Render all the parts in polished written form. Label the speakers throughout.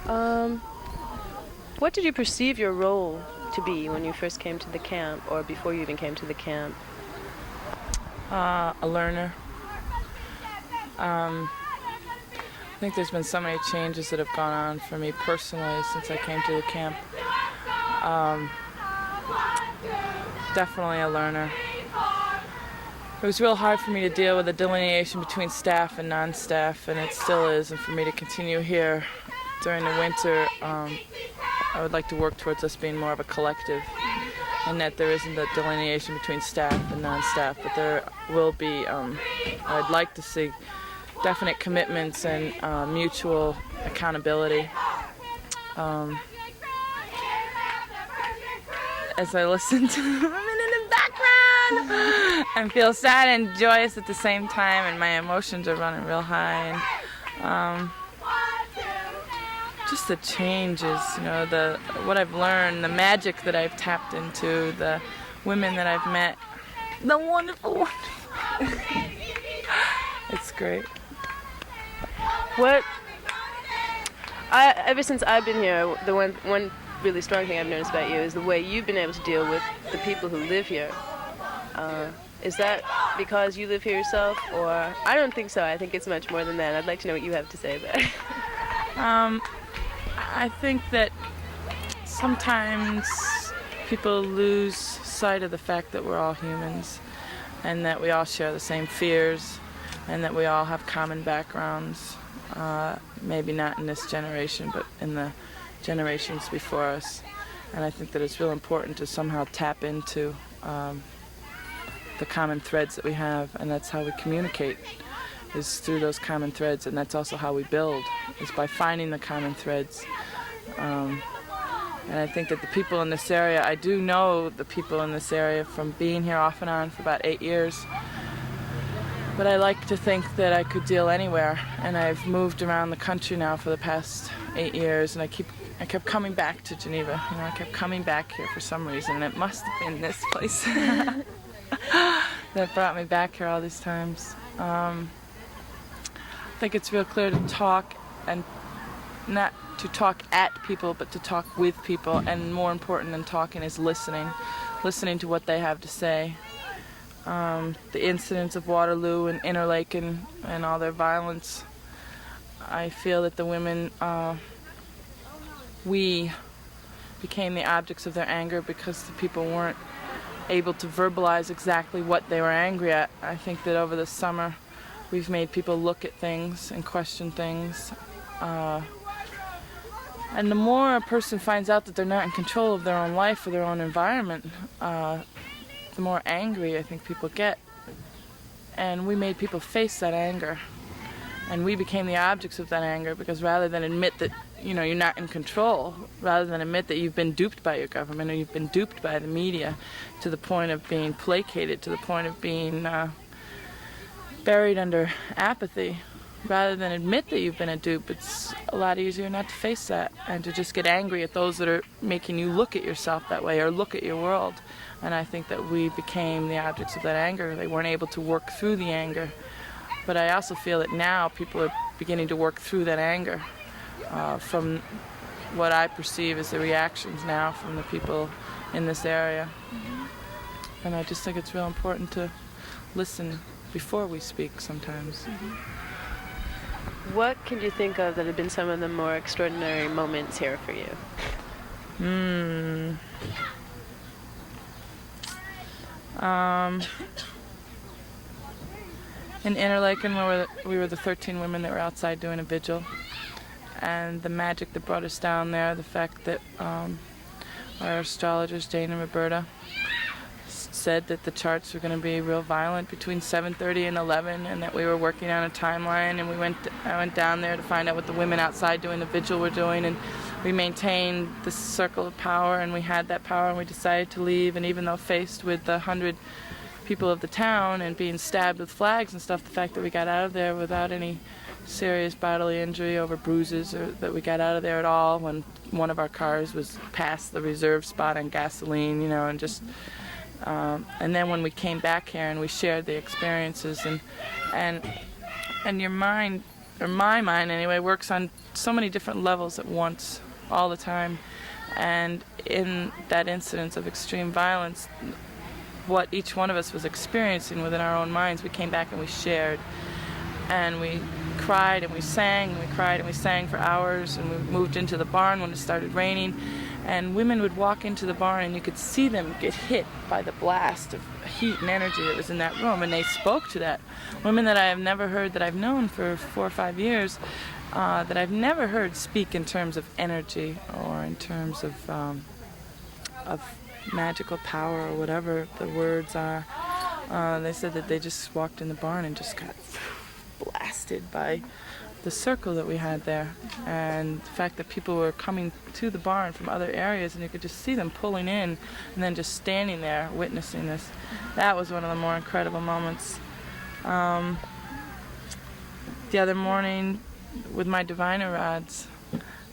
Speaker 1: Um, what did you perceive your role to be when you first came to the camp, or before you even came to the camp?
Speaker 2: A learner. I think there's been so many changes that have gone on for me personally since I came to the camp. Definitely a learner. It was real hard for me to deal with the delineation between staff and non-staff, and it still is. And for me to continue here during the winter, I would like to work towards us being more of a collective, and that there isn't a delineation between staff and non-staff, but there will be. I'd like to see definite commitments and mutual accountability. As I listen to the women in the background and feel sad and joyous at the same time, and my emotions are running real high. And just the changes, what I've learned, the magic that I've tapped into, the women that I've met, the wonderful. It's great.
Speaker 1: Ever since I've been here, the one really strong thing I've noticed about you is the way you've been able to deal with the people who live here. Is that because you live here yourself, or? I don't think so. I think it's much more than that. I'd like to know what you have to say about it.
Speaker 2: I think that sometimes people lose sight of the fact that we're all humans, and that we all share the same fears, and that we all have common backgrounds. Maybe not in this generation, but in the generations before us. And I think that it's real important to somehow tap into the common threads that we have, and that's how we communicate, is through those common threads, and that's also how we build, is by finding the common threads. And I think that the people in this area, I do know the people in this area from being here off and on for about 8 years, but I like to think that I could deal anywhere, and I've moved around the country now for the past 8 years, and I kept coming back to Geneva. I kept coming back here for some reason, and it must have been this place that brought me back here all these times. I think it's real clear to talk, and not to talk at people, but to talk with people, and more important than talking is listening to what they have to say. The incidents of Waterloo and Interlaken and all their violence, I feel that the women, we became the objects of their anger because the people weren't able to verbalize exactly what they were angry at. I think that over the summer we've made people look at things and question things. And the more a person finds out that they're not in control of their own life or their own environment, the more angry I think people get. And we made people face that anger. And we became the objects of that anger, because rather than admit that you're not in control, rather than admit that you've been duped by your government, or you've been duped by the media to the point of being placated, to the point of being buried under apathy, rather than admit that you've been a dupe, it's a lot easier not to face that and to just get angry at those that are making you look at yourself that way or look at your world. And I think that we became the objects of that anger. They weren't able to work through the anger. But I also feel that now people are beginning to work through that anger from what I perceive as the reactions now from the people in this area. Mm-hmm. And I just think it's real important to listen before we speak sometimes.
Speaker 1: Mm-hmm. What can you think of that have been some of the more extraordinary moments here for you?
Speaker 2: In Interlaken, we were the 13 women that were outside doing a vigil, and the magic that brought us down there, the fact that our astrologers, Jane and Roberta, said that the charts were going to be real violent between 7:30 and 11, and that we were working on a timeline, and I went down there to find out what the women outside doing the vigil were doing, and we maintained this circle of power, and we had that power, and we decided to leave. And even though faced with the 100 people of the town and being stabbed with flags and stuff, the fact that we got out of there without any serious bodily injury over bruises, or that we got out of there at all when one of our cars was past the reserve spot on gasoline, and just and then when we came back here and we shared the experiences, and your mind or my mind anyway, works on so many different levels at once, all the time. And in that incidence of extreme violence, what each one of us was experiencing within our own minds, we came back and we shared. And we cried and we sang, and we cried and we sang for hours, and we moved into the barn when it started raining. And women would walk into the barn and you could see them get hit by the blast of heat and energy that was in that room, and they spoke to that. Women that I have never heard, that I've known for 4 or 5 years, that I've never heard speak in terms of energy or in terms of magical power or whatever the words are. They said that they just walked in the barn and just got blasted by the circle that we had there, and the fact that people were coming to the barn from other areas and you could just see them pulling in and then just standing there witnessing this. That was one of the more incredible moments. The other morning with my diviner rods,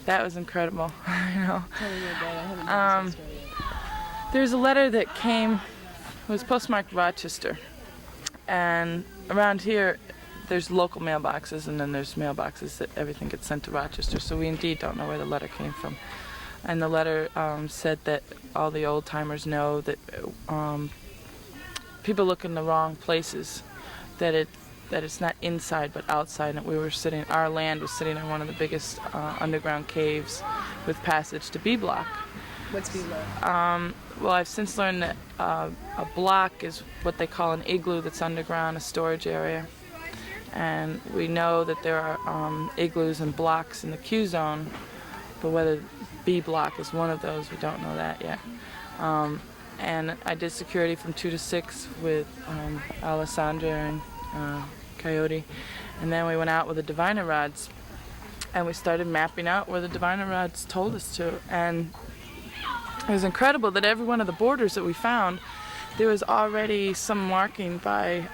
Speaker 2: that was incredible. You know,
Speaker 1: Tell me about it. I haven't heard this story yet.
Speaker 2: there's a letter that came, it was postmarked Rochester, and around here there's local mailboxes, and then there's mailboxes that everything gets sent to Rochester, so we indeed don't know where the letter came from. And the letter said that all the old timers know that people look in the wrong places, that it's not inside but outside, and our land was sitting in one of the biggest underground caves with passage to B Block.
Speaker 1: What's B-Block?
Speaker 2: Well, I've since learned that a block is what they call an igloo that's underground, a storage area. And we know that there are igloos and blocks in the Q zone, but whether B Block is one of those, we don't know that yet. And I did security from 2 to 6 with Alessandra and Coyote, and then we went out with the diviner rods, and we started mapping out where the diviner rods told us to. And it was incredible that every one of the borders that we found, there was already some marking by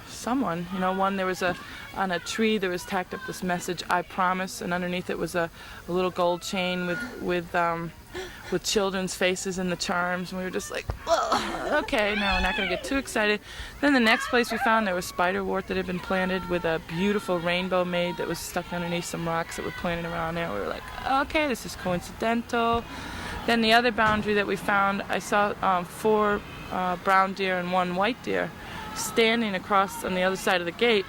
Speaker 2: someone. You know, there was on a tree there was tacked up this message, "I promise," and underneath it was a little gold chain with children's faces and the charms. And we were just like, "Whoa, okay, no, we're not going to get too excited." Then the next place we found, there was spiderwort that had been planted with a beautiful rainbow made that was stuck underneath some rocks that were planted around there. We were like, okay, this is coincidental. Then the other boundary that we found, I saw 4 brown deer and 1 white deer standing across on the other side of the gate,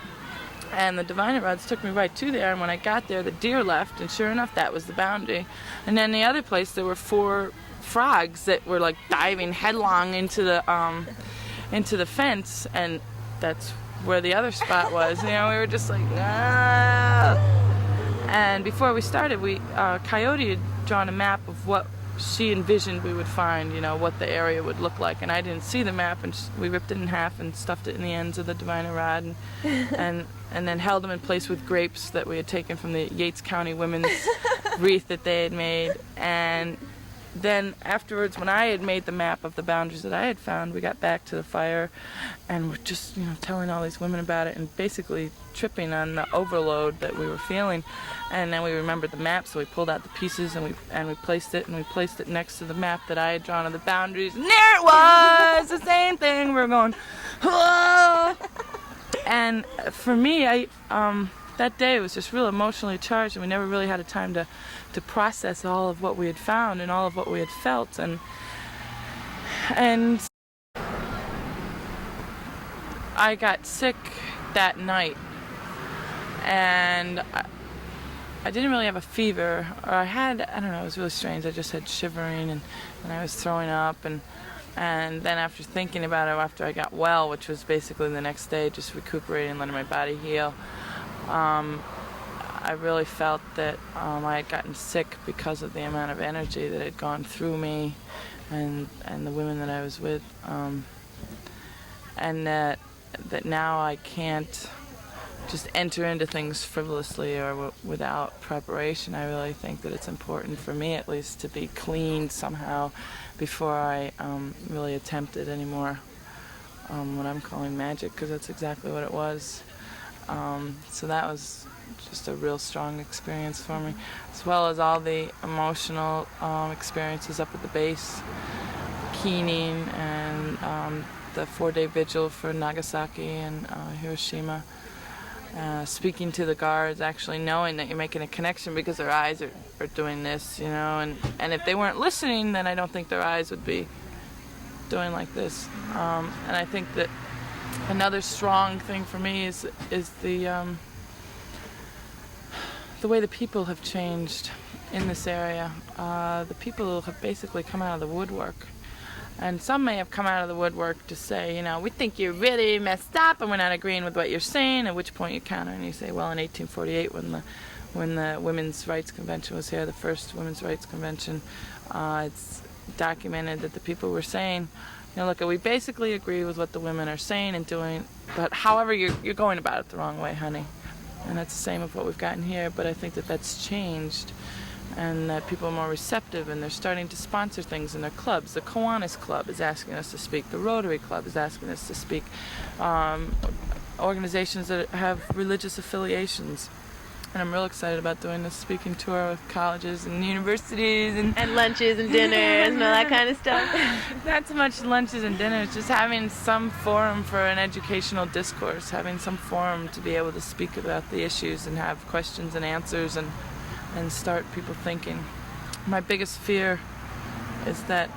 Speaker 2: and the diviner rods took me right to there. And when I got there, the deer left, and sure enough, that was the boundary. And then the other place, there were 4 frogs that were like diving headlong into the fence, and that's where the other spot was. You know, we were just like, ah. And before we started, Coyote had drawn a map of what she envisioned we would find, you know, what the area would look like, and I didn't see the map, and we ripped it in half and stuffed it in the ends of the diviner rod, and then held them in place with grapes that we had taken from the Yates County women's wreath that they had made. And then afterwards, when I had made the map of the boundaries that I had found, we got back to the fire and were just, you know, telling all these women about it and basically tripping on the overload that we were feeling. And then we remembered the map, so we pulled out the pieces and we placed it next to the map that I had drawn of the boundaries. And there it was, the same thing. We were going, whoa! And for me, that day was just real emotionally charged, and we never really had a time to process all of what we had found and all of what we had felt. And I got sick that night, and I didn't really have a fever, or I don't know, it was really strange. I just had shivering, and I was throwing up, and then after thinking about it, after I got well, which was basically the next day, just recuperating and letting my body heal, I really felt that I had gotten sick because of the amount of energy that had gone through me and the women that I was with, and that now I can't just enter into things frivolously or without preparation. I really think that it's important for me, at least, to be cleaned somehow before I really attempt it anymore. What I'm calling magic, because that's exactly what it was. So that was just a real strong experience for me, as well as all the emotional experiences up at the base, keening, and the 4-day vigil for Nagasaki and Hiroshima. speaking to the guards, actually knowing that you're making a connection because their eyes are doing this, and if they weren't listening, then I don't think their eyes would be doing like this. And I think that another strong thing for me is the way the people have changed in this area. The people have basically come out of the woodwork. And some may have come out of the woodwork to say, we think you're really messed up and we're not agreeing with what you're saying, at which point you counter and you say, well, in 1848 when the Women's Rights Convention was here, the first Women's Rights Convention, it's documented that the people were saying, look, we basically agree with what the women are saying and doing, but however, you're going about it the wrong way, honey. And that's the same of what we've gotten here, but I think that that's changed. And that people are more receptive, and they're starting to sponsor things in their clubs. The Kiwanis Club is asking us to speak. The Rotary Club is asking us to speak. Organizations that have religious affiliations. And I'm real excited about doing this speaking tour with colleges and universities.
Speaker 1: And lunches and dinners and all that kind of stuff.
Speaker 2: Not so much lunches and dinners, just having some forum for an educational discourse, having some forum to be able to speak about the issues and have questions and answers and start people thinking. My biggest fear is that,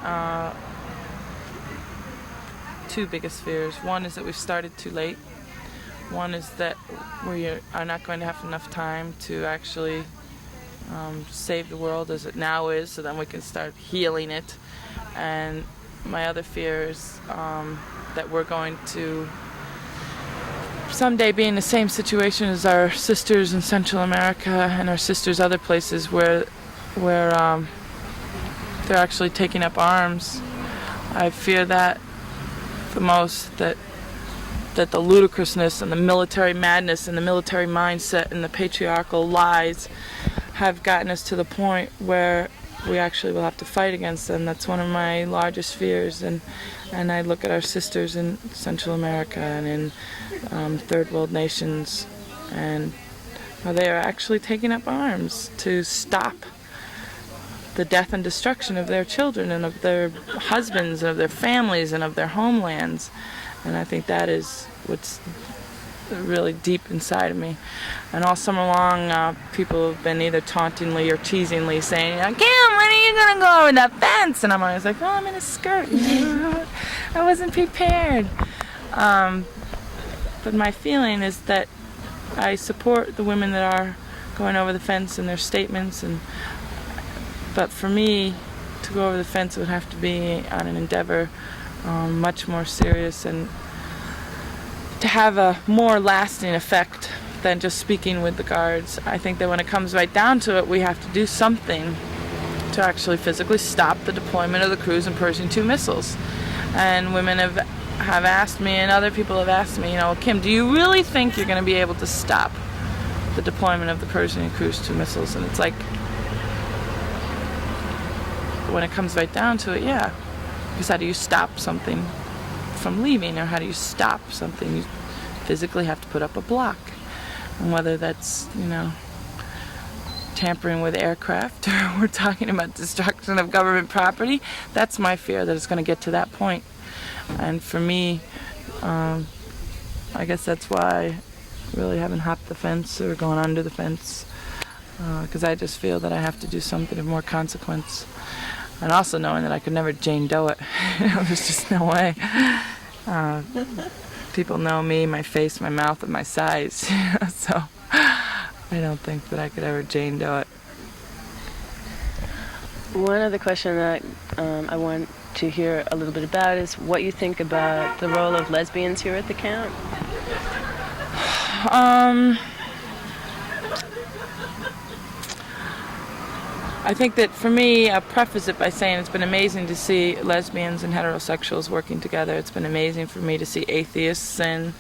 Speaker 2: two biggest fears. One is that we've started too late. One is that we are not going to have enough time to actually save the world as it now is, so then we can start healing it. And my other fear is that we're going to someday be in the same situation as our sisters in Central America and our sisters other places where they're actually taking up arms. I fear that the most, that the ludicrousness and the military madness and the military mindset and the patriarchal lies have gotten us to the point where we actually will have to fight against them. That's one of my largest fears, and I look at our sisters in Central America and in third world nations, and they are actually taking up arms to stop the death and destruction of their children and of their husbands and of their families and of their homelands. And I think that is what's really deep inside of me. And all summer long, people have been either tauntingly or teasingly saying, Kim, when are you going to go over that fence? And I'm always like, well, I'm in a skirt. I wasn't prepared. But my feeling is that I support the women that are going over the fence and their statements. But for me, to go over the fence would have to be on an endeavor much more serious and to have a more lasting effect than just speaking with the guards. I think that when it comes right down to it, we have to do something to actually physically stop the deployment of the cruise and Pershing II missiles. And women have asked me, and other people have asked me, Kim, do you really think you're going to be able to stop the deployment of the Pershing and Cruise II missiles? And it's like, when it comes right down to it, yeah. Because how do you stop something from leaving, or how do you stop something? You physically have to put up a block. And whether that's, tampering with aircraft, or we're talking about destruction of government property, that's my fear, that it's going to get to that point. And for me, I guess that's why I really haven't hopped the fence or gone under the fence, because I just feel that I have to do something of more consequence. And also knowing that I could never Jane Doe it. There's just no way. People know me, my face, my mouth, and my size. So I don't think that I could ever Jane Doe it.
Speaker 1: One other question that I want to hear a little bit about is what you think about the role of lesbians here at the camp.
Speaker 2: I think that for me, I'll preface it by saying it's been amazing to see lesbians and heterosexuals working together. It's been amazing for me to see atheists and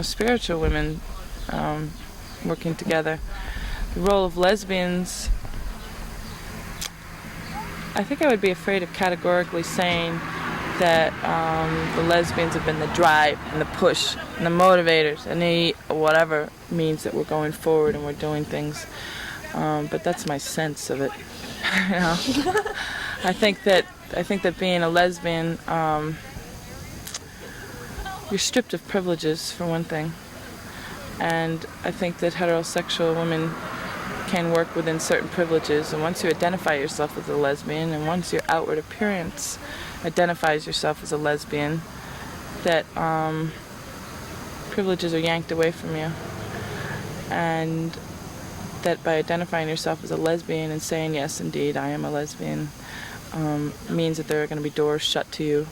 Speaker 2: spiritual women working together. The role of lesbians, I think I would be afraid of categorically saying that the lesbians have been the drive and the push and the motivators and the whatever means that we're going forward and we're doing things. But that's my sense of it. I think that being a lesbian, you're stripped of privileges for one thing. And I think that heterosexual women can work within certain privileges, and once you identify yourself as a lesbian, and once your outward appearance identifies yourself as a lesbian, that privileges are yanked away from you. And that by identifying yourself as a lesbian and saying, yes, indeed, I am a lesbian, means that there are going to be doors shut to you